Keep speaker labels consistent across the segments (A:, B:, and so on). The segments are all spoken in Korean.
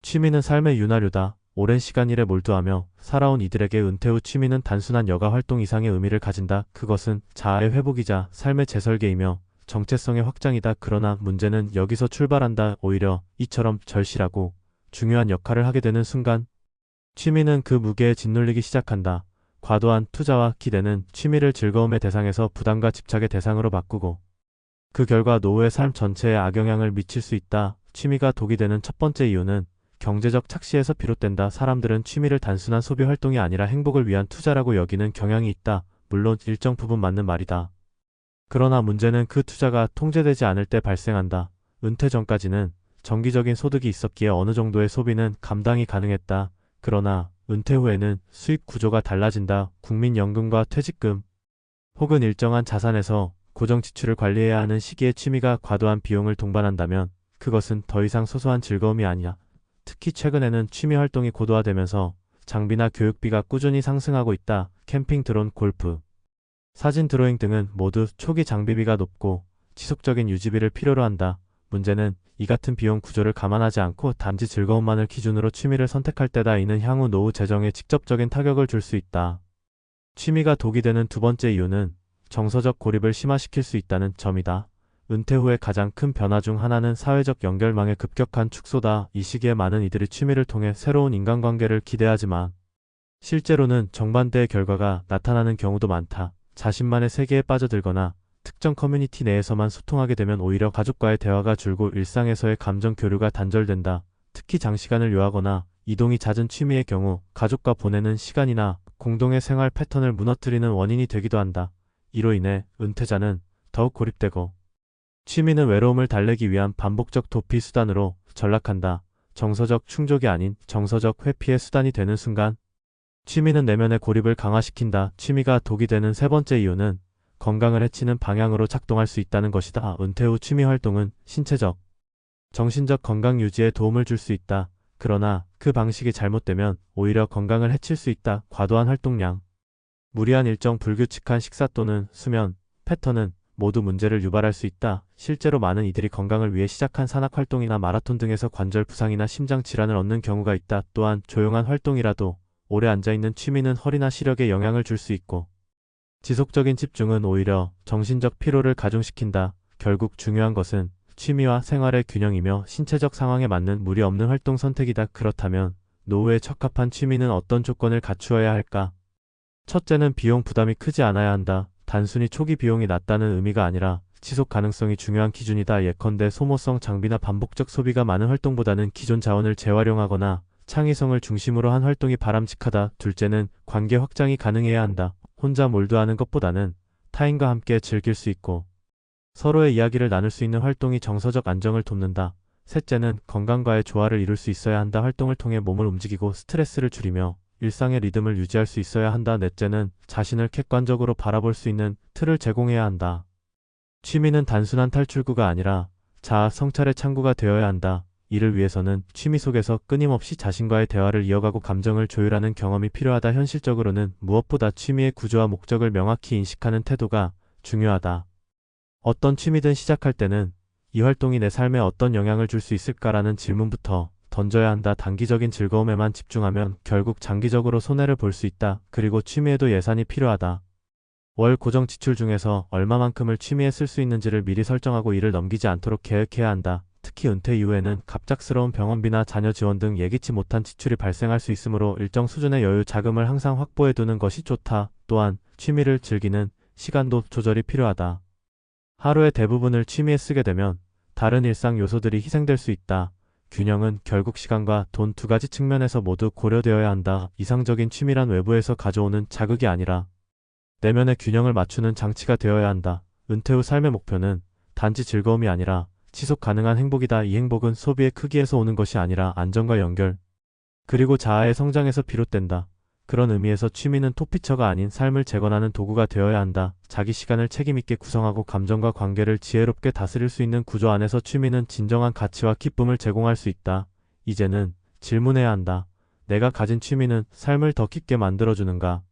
A: 취미는 삶의 윤활유다. 오랜 시간 일에 몰두하며 살아온 이들에게 은퇴 후 취미는 단순한 여가 활동 이상의 의미를 가진다. 그것은 자아의 회복이자 삶의 재설계이며 정체성의 확장이다. 그러나 문제는 여기서 출발한다. 오히려 이처럼 절실하고 중요한 역할을 하게 되는 순간 취미는 그 무게에 짓눌리기 시작한다. 과도한 투자와 기대는 취미를 즐거움의 대상에서 부담과 집착의 대상으로 바꾸고 그 결과 노후의 삶 전체에 악영향을 미칠 수 있다. 취미가 독이 되는 첫 번째 이유는 경제적 착시에서 비롯된다. 사람들은 취미를 단순한 소비 활동이 아니라 행복을 위한 투자라고 여기는 경향이 있다. 물론 일정 부분 맞는 말이다. 그러나 문제는 그 투자가 통제되지 않을 때 발생한다. 은퇴 전까지는 정기적인 소득이 있었기에 어느 정도의 소비는 감당이 가능했다. 그러나 은퇴 후에는 수입 구조가 달라진다. 국민연금과 퇴직금 혹은 일정한 자산에서 고정 지출을 관리해야 하는 시기에 취미가 과도한 비용을 동반한다면 그것은 더 이상 소소한 즐거움이 아니야. 특히 최근에는 취미 활동이 고도화되면서 장비나 교육비가 꾸준히 상승하고 있다. 캠핑, 드론, 골프, 사진 드로잉 등은 모두 초기 장비비가 높고 지속적인 유지비를 필요로 한다. 문제는 이 같은 비용 구조를 감안하지 않고 단지 즐거움만을 기준으로 취미를 선택할 때다. 이는 향후 노후 재정에 직접적인 타격을 줄 수 있다. 취미가 독이 되는 두 번째 이유는 정서적 고립을 심화시킬 수 있다는 점이다. 은퇴 후의 가장 큰 변화 중 하나는 사회적 연결망의 급격한 축소다. 이 시기에 많은 이들이 취미를 통해 새로운 인간관계를 기대하지만 실제로는 정반대의 결과가 나타나는 경우도 많다. 자신만의 세계에 빠져들거나 특정 커뮤니티 내에서만 소통하게 되면 오히려 가족과의 대화가 줄고 일상에서의 감정 교류가 단절된다. 특히 장시간을 요하거나 이동이 잦은 취미의 경우 가족과 보내는 시간이나 공동의 생활 패턴을 무너뜨리는 원인이 되기도 한다. 이로 인해 은퇴자는 더욱 고립되고 취미는 외로움을 달래기 위한 반복적 도피 수단으로 전락한다. 정서적 충족이 아닌 정서적 회피의 수단이 되는 순간 취미는 내면의 고립을 강화시킨다. 취미가 독이 되는 세 번째 이유는 건강을 해치는 방향으로 작동할 수 있다는 것이다. 은퇴 후 취미 활동은 신체적, 정신적 건강 유지에 도움을 줄 수 있다. 그러나 그 방식이 잘못되면 오히려 건강을 해칠 수 있다. 과도한 활동량, 무리한 일정, 불규칙한 식사 또는 수면 패턴은 모두 문제를 유발할 수 있다. 실제로 많은 이들이 건강을 위해 시작한 산악활동이나 마라톤 등에서 관절 부상이나 심장 질환을 얻는 경우가 있다. 또한 조용한 활동이라도 오래 앉아있는 취미는 허리나 시력에 영향을 줄 수 있고 지속적인 집중은 오히려 정신적 피로를 가중시킨다. 결국 중요한 것은 취미와 생활의 균형이며 신체적 상황에 맞는 무리 없는 활동 선택이다. 그렇다면 노후에 적합한 취미는 어떤 조건을 갖추어야 할까? 첫째는 비용 부담이 크지 않아야 한다. 단순히 초기 비용이 낮다는 의미가 아니라 지속 가능성이 중요한 기준이다. 예컨대 소모성 장비나 반복적 소비가 많은 활동보다는 기존 자원을 재활용하거나 창의성을 중심으로 한 활동이 바람직하다. 둘째는 관계 확장이 가능해야 한다. 혼자 몰두하는 것보다는 타인과 함께 즐길 수 있고 서로의 이야기를 나눌 수 있는 활동이 정서적 안정을 돕는다. 셋째는 건강과의 조화를 이룰 수 있어야 한다. 활동을 통해 몸을 움직이고 스트레스를 줄이며 일상의 리듬을 유지할 수 있어야 한다. 넷째는 자신을 객관적으로 바라볼 수 있는 틀을 제공해야 한다. 취미는 단순한 탈출구가 아니라 자아 성찰의 창구가 되어야 한다. 이를 위해서는 취미 속에서 끊임없이 자신과의 대화를 이어가고 감정을 조율하는 경험이 필요하다. 현실적으로는 무엇보다 취미의 구조와 목적을 명확히 인식하는 태도가 중요하다. 어떤 취미든 시작할 때는 이 활동이 내 삶에 어떤 영향을 줄 수 있을까라는 질문부터 던져야 한다. 단기적인 즐거움에만 집중하면 결국 장기적으로 손해를 볼 수 있다. 그리고 취미에도 예산이 필요하다. 월 고정 지출 중에서 얼마만큼을 취미에 쓸 수 있는지를 미리 설정하고 이를 넘기지 않도록 계획해야 한다. 특히 은퇴 이후에는 갑작스러운 병원비나 자녀 지원 등 예기치 못한 지출이 발생할 수 있으므로 일정 수준의 여유 자금을 항상 확보해두는 것이 좋다. 또한 취미를 즐기는 시간도 조절이 필요하다. 하루의 대부분을 취미에 쓰게 되면 다른 일상 요소들이 희생될 수 있다. 균형은 결국 시간과 돈 두 가지 측면에서 모두 고려되어야 한다. 이상적인 취미란 외부에서 가져오는 자극이 아니라 내면의 균형을 맞추는 장치가 되어야 한다. 은퇴 후 삶의 목표는 단지 즐거움이 아니라 지속 가능한 행복이다. 이 행복은 소비의 크기에서 오는 것이 아니라 안정과 연결, 그리고 자아의 성장에서 비롯된다. 그런 의미에서 취미는 톱피처가 아닌 삶을 재건하는 도구가 되어야 한다. 자기 시간을 책임있게 구성하고 감정과 관계를 지혜롭게 다스릴 수 있는 구조 안에서 취미는 진정한 가치와 기쁨을 제공할 수 있다. 이제는 질문해야 한다. 내가 가진 취미는 삶을 더 깊게 만들어주는가?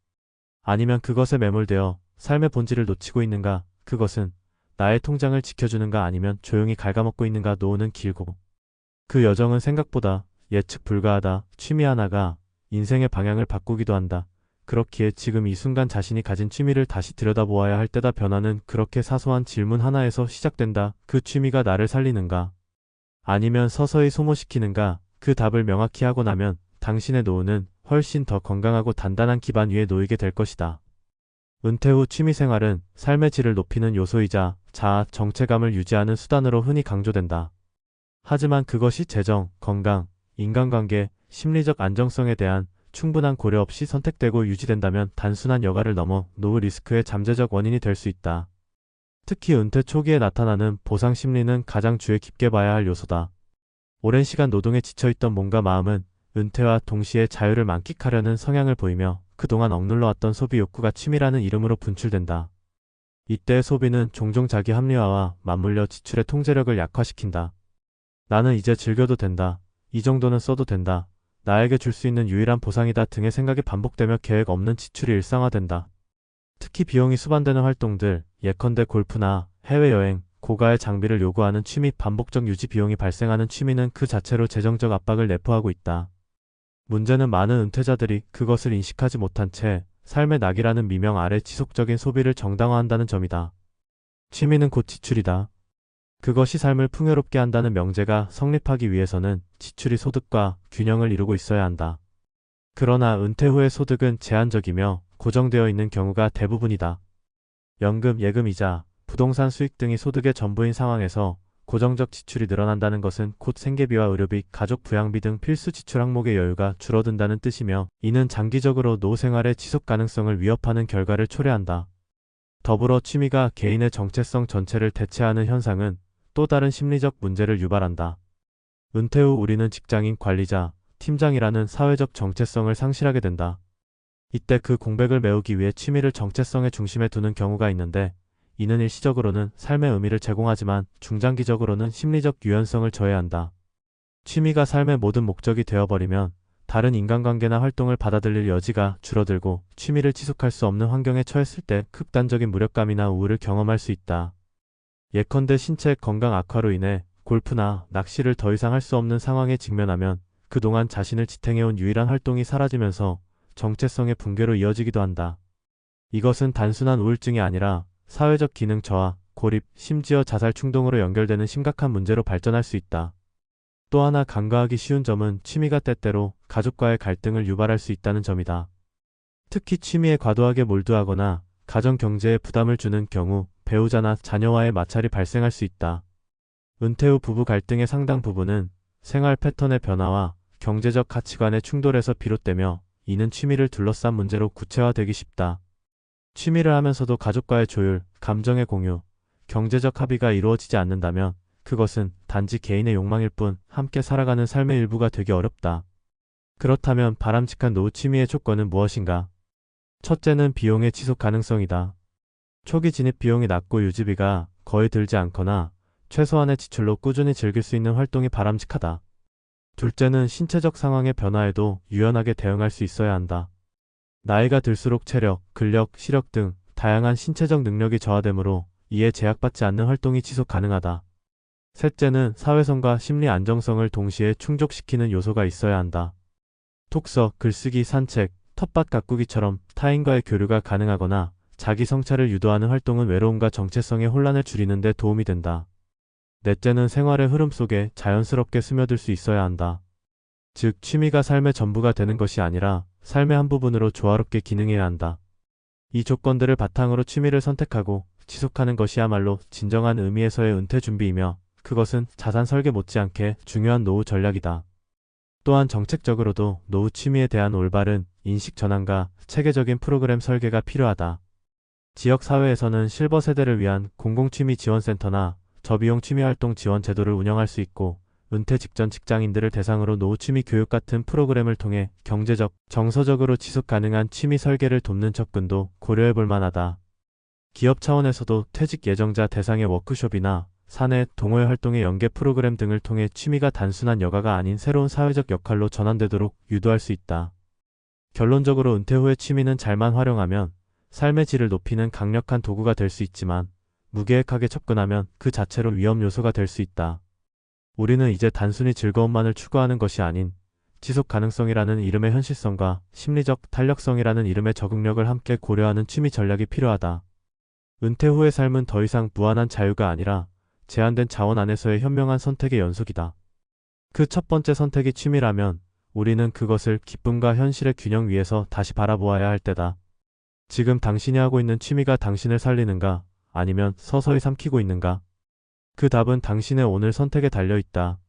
A: 아니면 그것에 매몰되어 삶의 본질을 놓치고 있는가? 그것은 나의 통장을 지켜주는가 아니면 조용히 갉아먹고 있는가? 노후는 길고 그 여정은 생각보다 예측 불가하다. 취미 하나가 인생의 방향을 바꾸기도 한다. 그렇기에 지금 이 순간 자신이 가진 취미를 다시 들여다보아야 할 때다. 변화는 그렇게 사소한 질문 하나에서 시작된다. 그 취미가 나를 살리는가? 아니면 서서히 소모시키는가? 그 답을 명확히 하고 나면 당신의 노후는 훨씬 더 건강하고 단단한 기반 위에 놓이게 될 것이다. 은퇴 후 취미생활은 삶의 질을 높이는 요소이자 자아, 정체감을 유지하는 수단으로 흔히 강조된다. 하지만 그것이 재정, 건강, 인간관계, 심리적 안정성에 대한 충분한 고려 없이 선택되고 유지된다면 단순한 여가를 넘어 노후 리스크의 잠재적 원인이 될 수 있다. 특히 은퇴 초기에 나타나는 보상 심리는 가장 주의 깊게 봐야 할 요소다. 오랜 시간 노동에 지쳐있던 몸과 마음은 은퇴와 동시에 자유를 만끽하려는 성향을 보이며 그동안 억눌러왔던 소비 욕구가 취미라는 이름으로 분출된다. 이때의 소비는 종종 자기 합리화와 맞물려 지출의 통제력을 약화시킨다. 나는 이제 즐겨도 된다. 이 정도는 써도 된다. 나에게 줄 수 있는 유일한 보상이다 등의 생각이 반복되며 계획 없는 지출이 일상화된다. 특히 비용이 수반되는 활동들, 예컨대 골프나 해외여행, 고가의 장비를 요구하는 취미, 반복적 유지 비용이 발생하는 취미는 그 자체로 재정적 압박을 내포하고 있다. 문제는 많은 은퇴자들이 그것을 인식하지 못한 채 삶의 낙이라는 미명 아래 지속적인 소비를 정당화한다는 점이다. 취미는 곧 지출이다. 그것이 삶을 풍요롭게 한다는 명제가 성립하기 위해서는 지출이 소득과 균형을 이루고 있어야 한다. 그러나 은퇴 후의 소득은 제한적이며 고정되어 있는 경우가 대부분이다. 연금, 예금이자 부동산 수익 등이 소득의 전부인 상황에서 고정적 지출이 늘어난다는 것은 곧 생계비와 의료비, 가족 부양비 등 필수 지출 항목의 여유가 줄어든다는 뜻이며 이는 장기적으로 노후 생활의 지속 가능성을 위협하는 결과를 초래한다. 더불어 취미가 개인의 정체성 전체를 대체하는 현상은 또 다른 심리적 문제를 유발한다. 은퇴 후 우리는 직장인, 관리자, 팀장이라는 사회적 정체성을 상실하게 된다. 이때 그 공백을 메우기 위해 취미를 정체성의 중심에 두는 경우가 있는데 이는 일시적으로는 삶의 의미를 제공하지만 중장기적으로는 심리적 유연성을 저해한다. 취미가 삶의 모든 목적이 되어버리면 다른 인간관계나 활동을 받아들일 여지가 줄어들고 취미를 지속할 수 없는 환경에 처했을 때 극단적인 무력감이나 우울을 경험할 수 있다. 예컨대 신체 건강 악화로 인해 골프나 낚시를 더 이상 할 수 없는 상황에 직면하면 그동안 자신을 지탱해온 유일한 활동이 사라지면서 정체성의 붕괴로 이어지기도 한다. 이것은 단순한 우울증이 아니라 사회적 기능 저하, 고립, 심지어 자살 충동으로 연결되는 심각한 문제로 발전할 수 있다. 또 하나 간과하기 쉬운 점은 취미가 때때로 가족과의 갈등을 유발할 수 있다는 점이다. 특히 취미에 과도하게 몰두하거나 가정 경제에 부담을 주는 경우 배우자나 자녀와의 마찰이 발생할 수 있다. 은퇴 후 부부 갈등의 상당 부분은 생활 패턴의 변화와 경제적 가치관의 충돌에서 비롯되며 이는 취미를 둘러싼 문제로 구체화되기 쉽다. 취미를 하면서도 가족과의 조율, 감정의 공유, 경제적 합의가 이루어지지 않는다면 그것은 단지 개인의 욕망일 뿐 함께 살아가는 삶의 일부가 되기 어렵다. 그렇다면 바람직한 노후 취미의 조건은 무엇인가? 첫째는 비용의 지속 가능성이다. 초기 진입 비용이 낮고 유지비가 거의 들지 않거나 최소한의 지출로 꾸준히 즐길 수 있는 활동이 바람직하다. 둘째는 신체적 상황의 변화에도 유연하게 대응할 수 있어야 한다. 나이가 들수록 체력, 근력, 시력 등 다양한 신체적 능력이 저하되므로 이에 제약받지 않는 활동이 지속 가능하다. 셋째는 사회성과 심리 안정성을 동시에 충족시키는 요소가 있어야 한다. 독서, 글쓰기, 산책, 텃밭 가꾸기처럼 타인과의 교류가 가능하거나 자기 성찰을 유도하는 활동은 외로움과 정체성의 혼란을 줄이는 데 도움이 된다. 넷째는 생활의 흐름 속에 자연스럽게 스며들 수 있어야 한다. 즉, 취미가 삶의 전부가 되는 것이 아니라 삶의 한 부분으로 조화롭게 기능해야 한다. 이 조건들을 바탕으로 취미를 선택하고 지속하는 것이야말로 진정한 의미에서의 은퇴 준비이며 그것은 자산 설계 못지않게 중요한 노후 전략이다. 또한 정책적으로도 노후 취미에 대한 올바른 인식 전환과 체계적인 프로그램 설계가 필요하다. 지역사회에서는 실버 세대를 위한 공공취미 지원센터나 저비용 취미활동 지원 제도를 운영할 수 있고 은퇴 직전 직장인들을 대상으로 노후 취미 교육 같은 프로그램을 통해 경제적, 정서적으로 지속 가능한 취미 설계를 돕는 접근도 고려해 볼 만하다. 기업 차원에서도 퇴직 예정자 대상의 워크숍이나 사내 동호회 활동의 연계 프로그램 등을 통해 취미가 단순한 여가가 아닌 새로운 사회적 역할로 전환되도록 유도할 수 있다. 결론적으로 은퇴 후의 취미는 잘만 활용하면 삶의 질을 높이는 강력한 도구가 될 수 있지만 무계획하게 접근하면 그 자체로 위험 요소가 될 수 있다. 우리는 이제 단순히 즐거움만을 추구하는 것이 아닌 지속 가능성이라는 이름의 현실성과 심리적 탄력성이라는 이름의 적응력을 함께 고려하는 취미 전략이 필요하다. 은퇴 후의 삶은 더 이상 무한한 자유가 아니라 제한된 자원 안에서의 현명한 선택의 연속이다. 그 첫 번째 선택이 취미라면 우리는 그것을 기쁨과 현실의 균형 위에서 다시 바라보아야 할 때다. 지금 당신이 하고 있는 취미가 당신을 살리는가? 아니면 서서히 삼키고 있는가? 그 답은 당신의 오늘 선택에 달려 있다.